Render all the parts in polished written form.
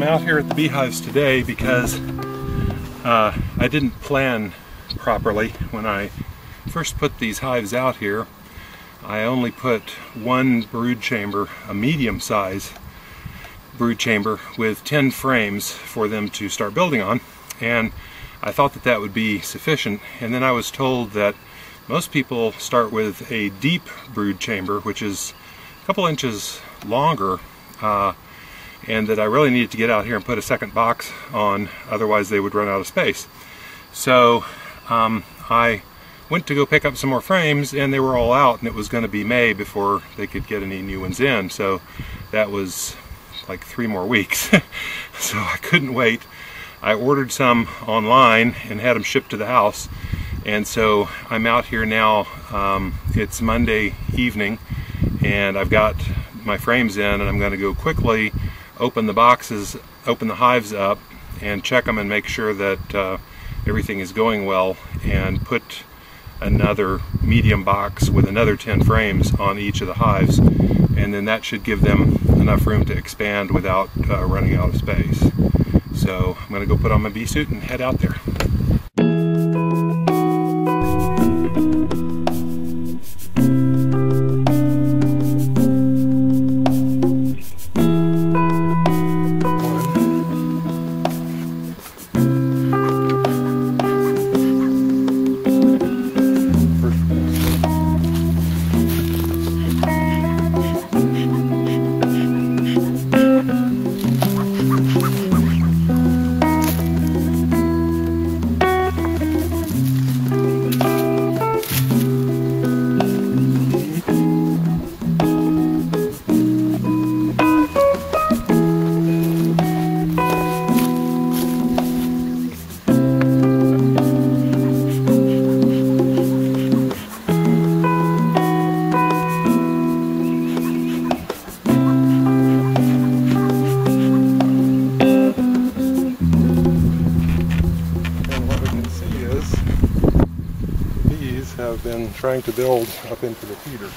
out here at the beehives today because I didn't plan properly when I first put these hives out here. I only put one brood chamber, a medium size brood chamber with 10 frames for them to start building on, and I thought that that would be sufficient. And then I was told that most people start with a deep brood chamber, which is a couple inches longer, and that I really needed to get out here and put a second box on, otherwise they would run out of space. So I went to go pick up some more frames, and they were all out, and it was going to be May before they could get any new ones in. So that was like 3 more weeks. So I couldn't wait. I ordered some online and had them shipped to the house, and so I'm out here now. It's Monday evening, and I've got my frames in, and I'm going to go quickly open the boxes, open the hives up, and check them and make sure that everything is going well, and put another medium box with another 10 frames on each of the hives, and then that should give them enough room to expand without running out of space. So I'm going to go put on my bee suit and head out there. Have been trying to build up into the feeder.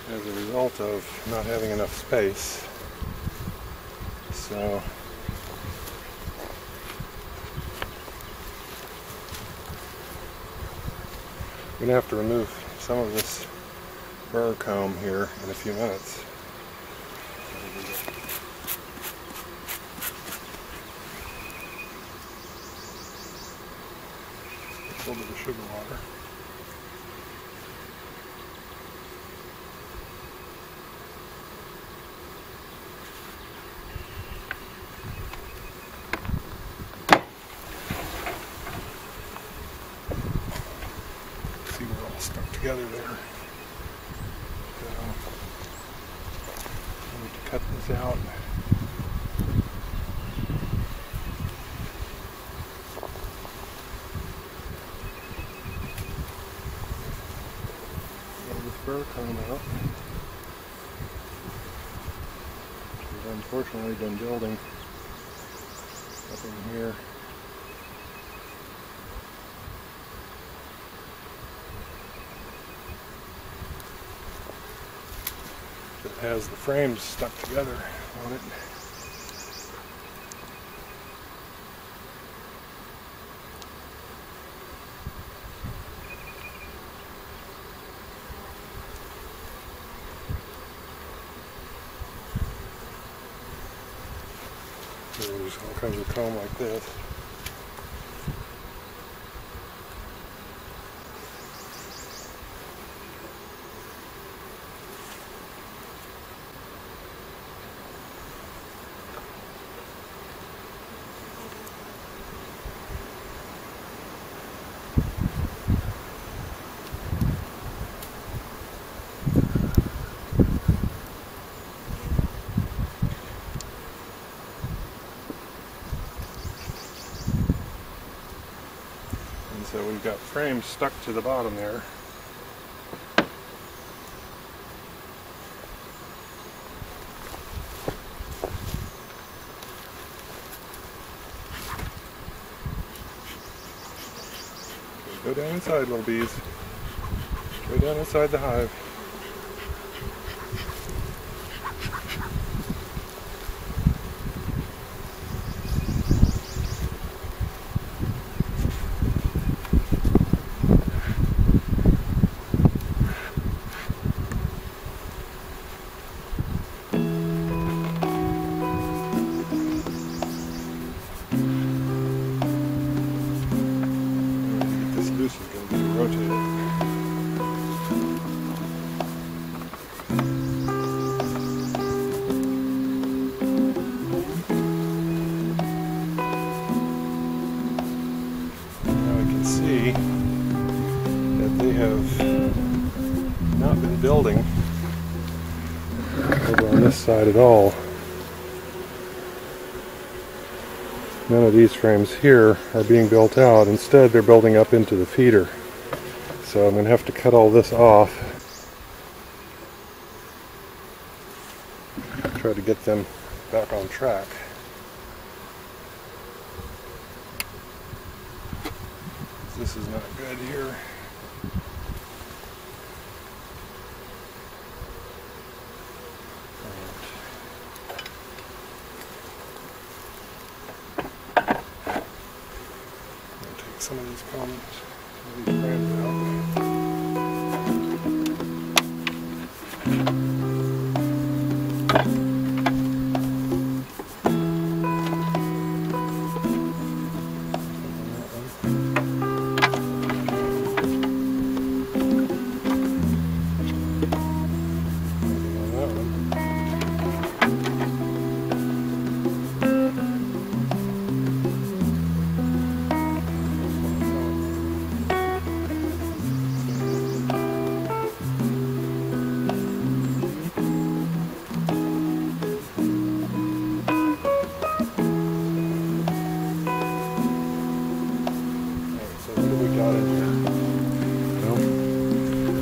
As a result of not having enough space. So I'm going to have to remove some of this burr comb here in a few minutes. A little bit of sugar water. Stuck together there. So I need to cut this out. Get this burr comb out, which has unfortunately been building up in here. It has the frames stuck together on it. There's all kinds of comb like this. So we've got frames stuck to the bottom there. Go down inside, little bees. Go down inside the hive. This is going to be rotated. Now we can see that they have not been building over on this side at all. None of these frames here are being built out. Instead, they're building up into the feeder. So I'm going to have to cut all this off. Try to get them back on track. This is not good here. Some of these combs, some of these brands out.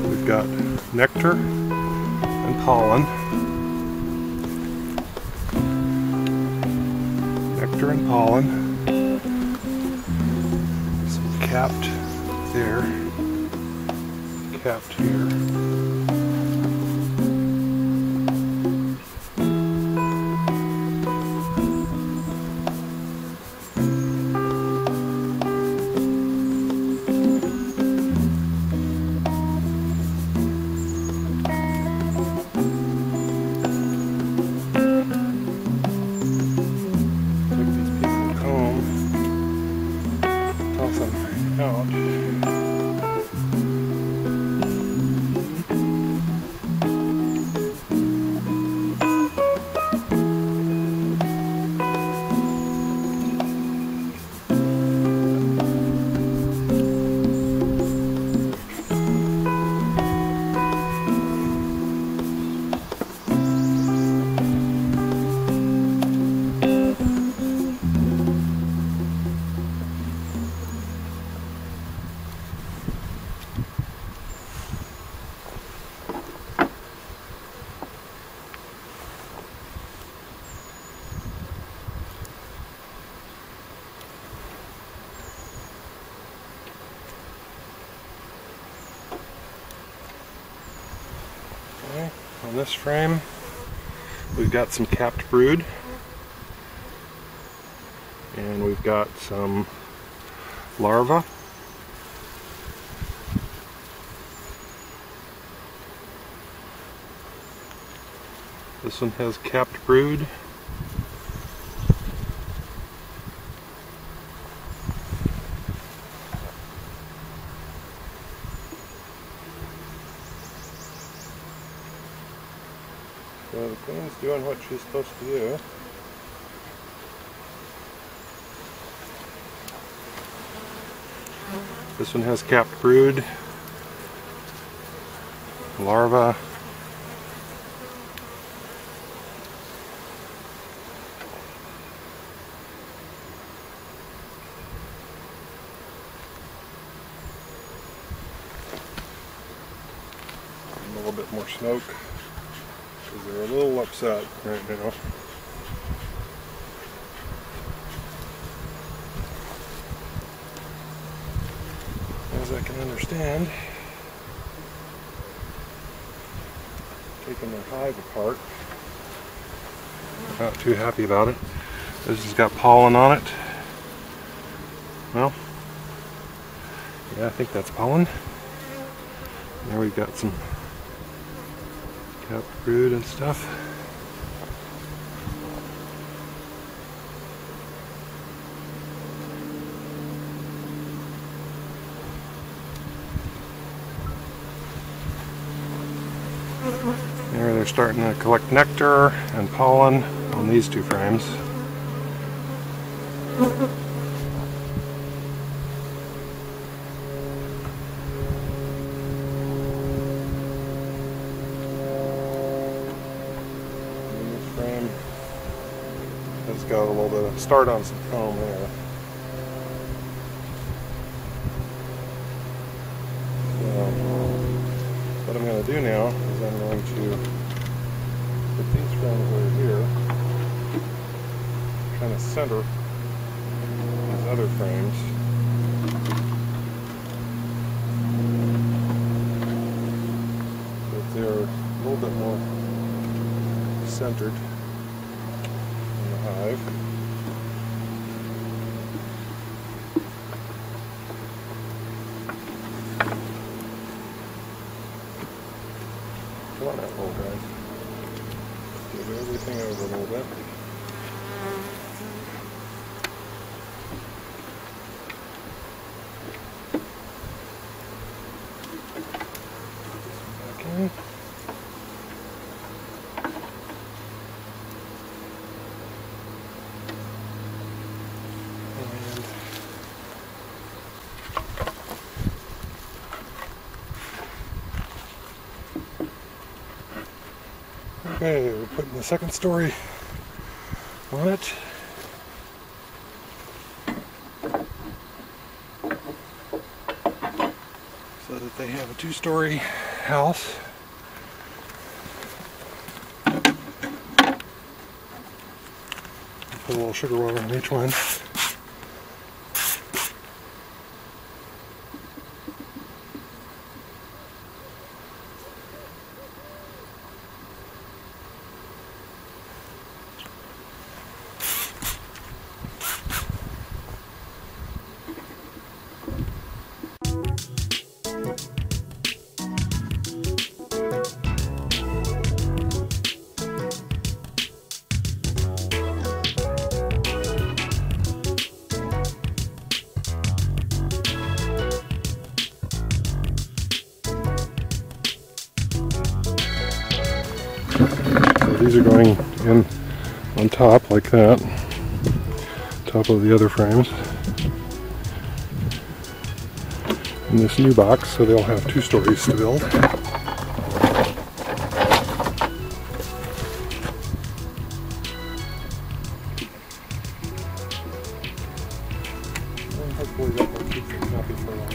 We've got nectar and pollen. Nectar and pollen. Some capped there. Capped here. Out. Okay, on this frame we've got some capped brood, and we've got some larvae. This one has capped brood. So the queen's doing what she's supposed to do. This one has capped brood, larvae. A little bit more smoke, because they're a little upset right now. as I can understand, taking their hive apart. Not too happy about it. This has got pollen on it. Well, yeah, I think that's pollen. There we've got some capped brood and stuff. There they're starting to collect nectar and pollen on these two frames. It's got a little bit of start on some comb there. So, what I'm going to do now is I'm going to put these frames over here, kind of center these other frames. So that they're a little bit more centered. Hive. Come on out, little guy. Give everything over a little bit. Back in. Okay, we're putting the second story on it. So that they have a two-story house. Put a little sugar water on each one. These are going in on top like that, top of the other frames, in this new box, so they'll have two stories to build. And hopefully that will keep them happy for a while.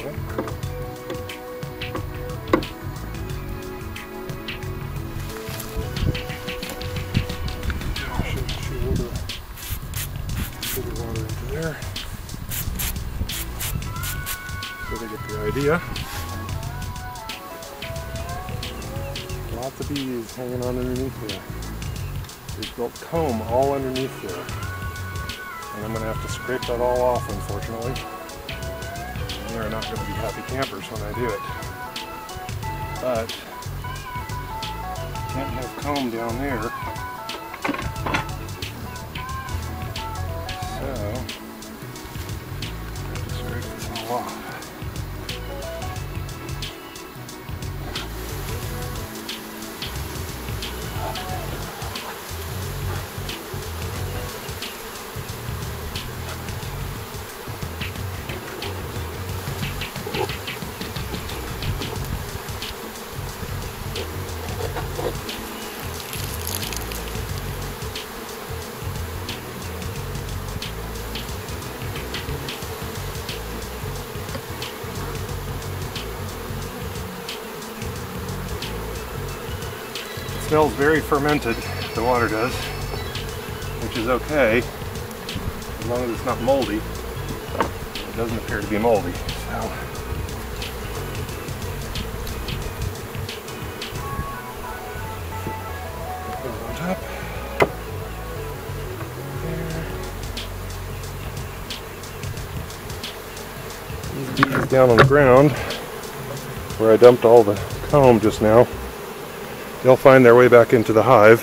There, so they get the idea. Lots of bees hanging on underneath there. They've built comb all underneath there, and I'm going to have to scrape that all off, unfortunately. And they're not going to be happy campers when I do it. But can't have comb down there. Wow. Smells very fermented, the water does, which is okay, as long as it's not moldy. It doesn't appear to be moldy, so down on the ground where I dumped all the comb just now, they'll find their way back into the hive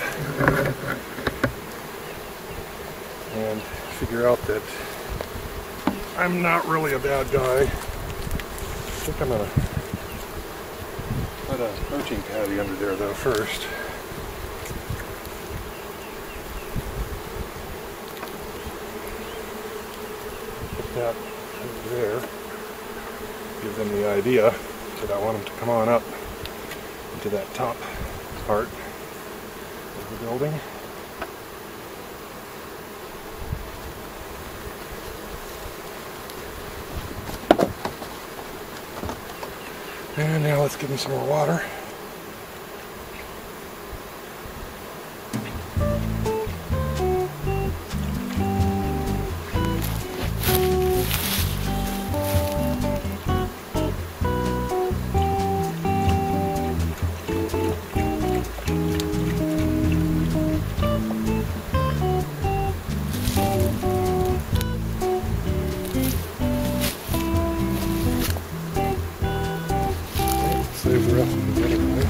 and figure out that I'm not really a bad guy. I think I'm gonna put a poaching patty under there though first. Put that over there. Give them the idea that I want them to come on up into that top part of the building. And now let's give them some more water. Save the rest of the other way.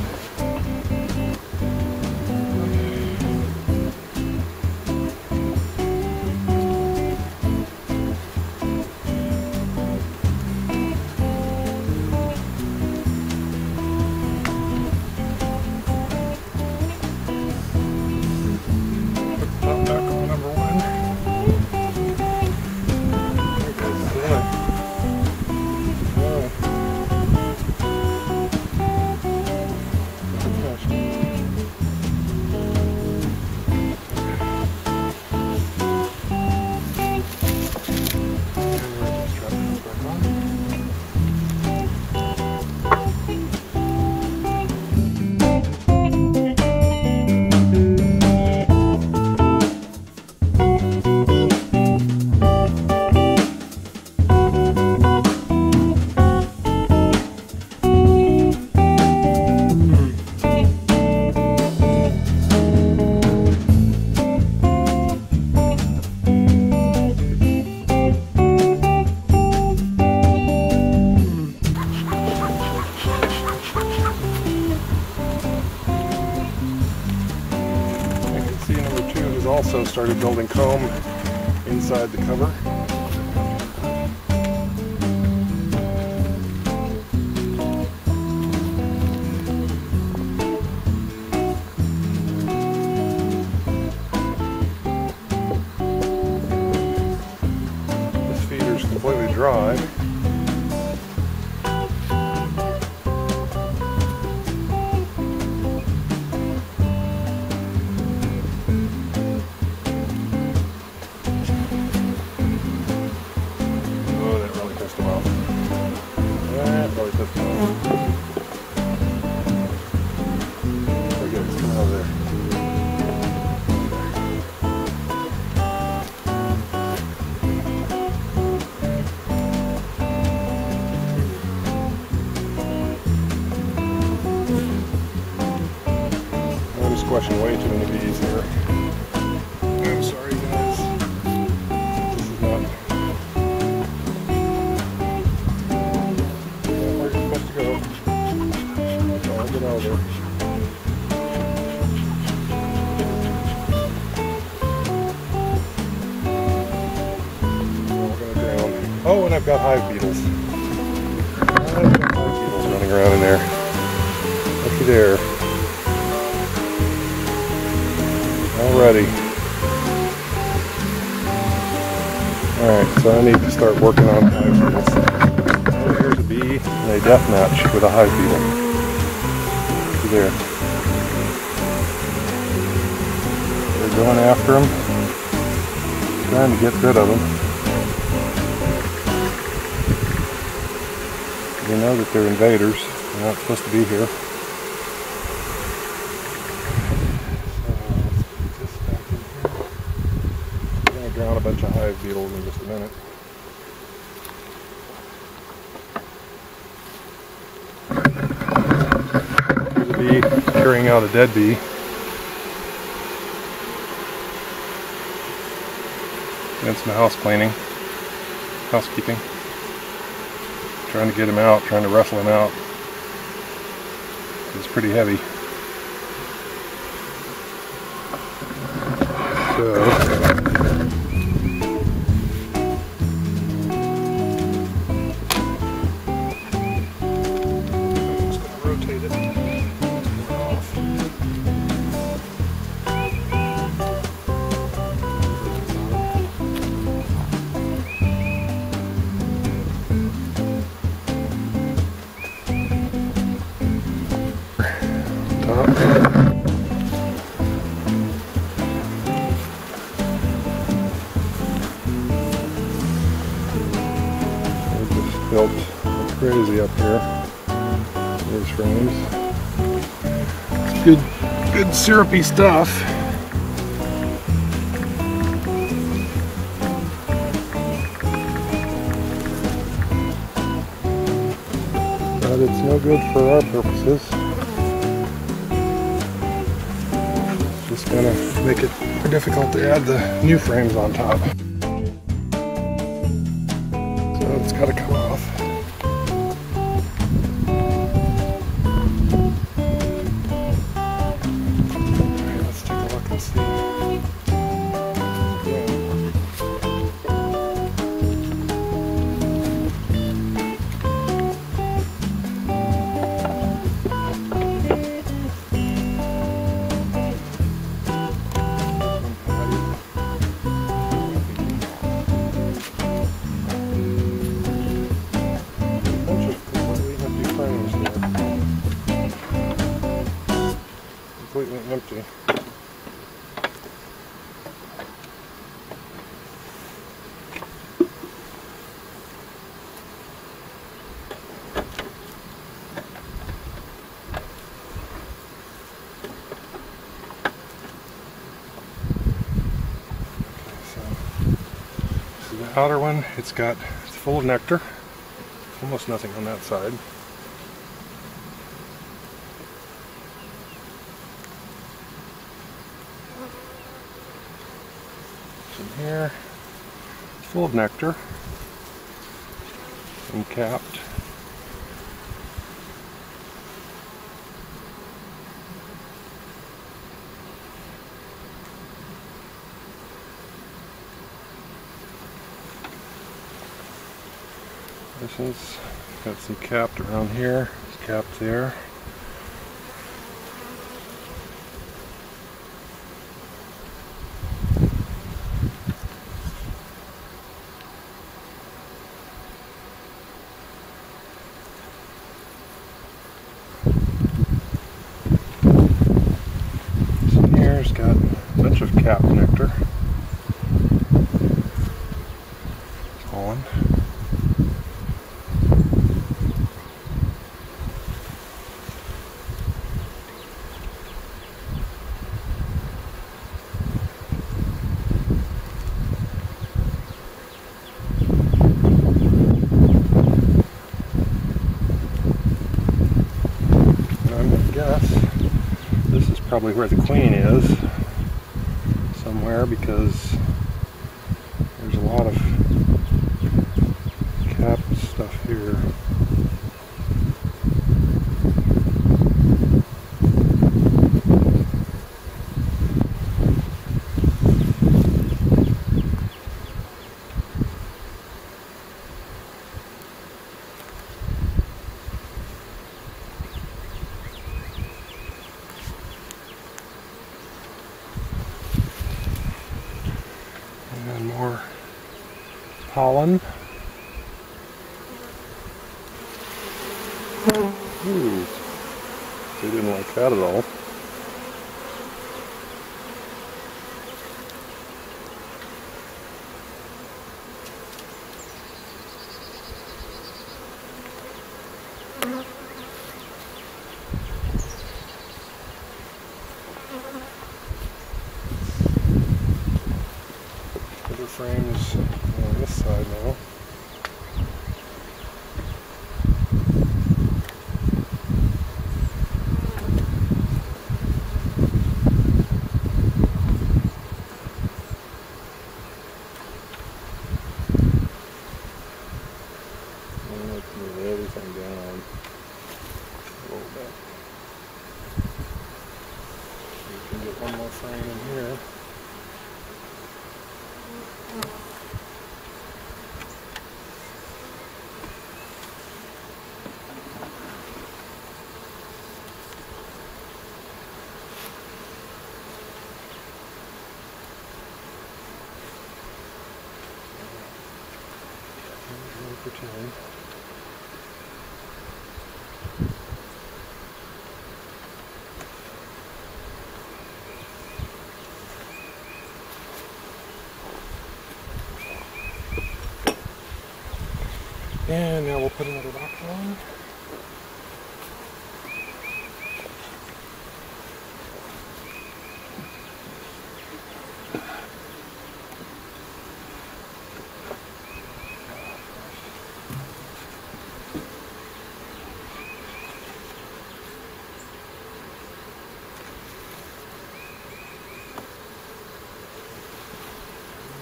Put the top back on number one. There goes the line. Also started building comb inside the cover. This feeder's completely dry. Squashing way too many bees here. I'm sorry guys. This is not where you're supposed to go. I'll get out of there. We're going down. Oh, and I've got hive beetles. I've got hive beetles running around in there. Looky there. Alrighty. Alright, so I need to start working on hive beetles. Oh, here's a bee and a death match with a hive beetle. See there. They're going after him, trying to get rid of him. They know that they're invaders. They're not supposed to be here. Drown a bunch of hive beetles in just a minute. Here's a bee carrying out a dead bee. And some house cleaning, housekeeping. trying to get him out, trying to wrestle him out. It's pretty heavy. So built crazy up here. These frames. Good syrupy stuff. But it's no good for our purposes. It's just gonna make it more difficult to add the new frames on top. So it's gotta come off. Alright, let's take a look and see. Completely empty. The outer one, it's full of nectar. Almost nothing on that side. In here, it's full of nectar and capped. This one's got some capped around here, it's capped there. Here's got a bunch of capped nectar. On. I'm gonna guess this is probably where the queen is, somewhere, because there's a lot of capped stuff here. And more pollen. Ooh, they didn't like that at all. Other frames on this side now. frame in here. Pretend. And now we'll put another box on.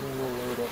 And we'll load up.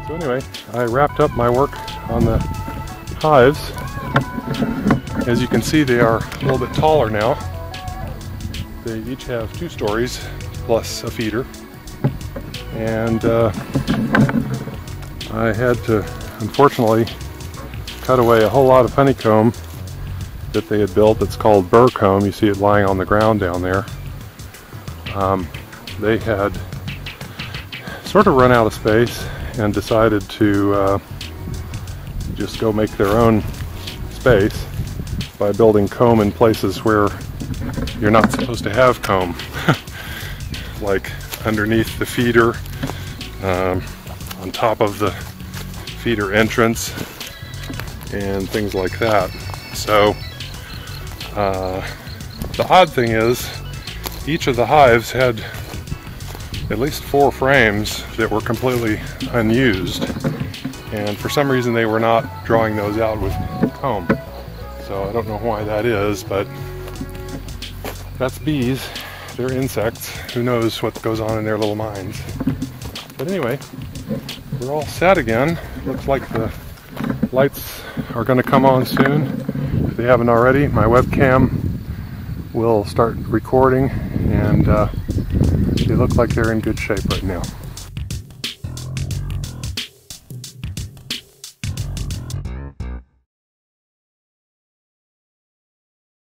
So anyway, I wrapped up my work on the hives. As you can see, they are a little bit taller now. They each have 2 stories plus a feeder. And I had to, unfortunately, cut away a whole lot of honeycomb that they had built. It's called burr comb. You see it lying on the ground down there. They had sort of run out of space and decided to just go make their own space by building comb in places where you're not supposed to have comb, like underneath the feeder, on top of the feeder entrance, and things like that. So the odd thing is, each of the hives had at least 4 frames that were completely unused, and for some reason they were not drawing those out with comb. So I don't know why that is, but that's bees. They're insects. Who knows what goes on in their little minds. But anyway, we're all set again. Looks like the lights are going to come on soon. If they haven't already, my webcam will start recording, and they look like they're in good shape right now.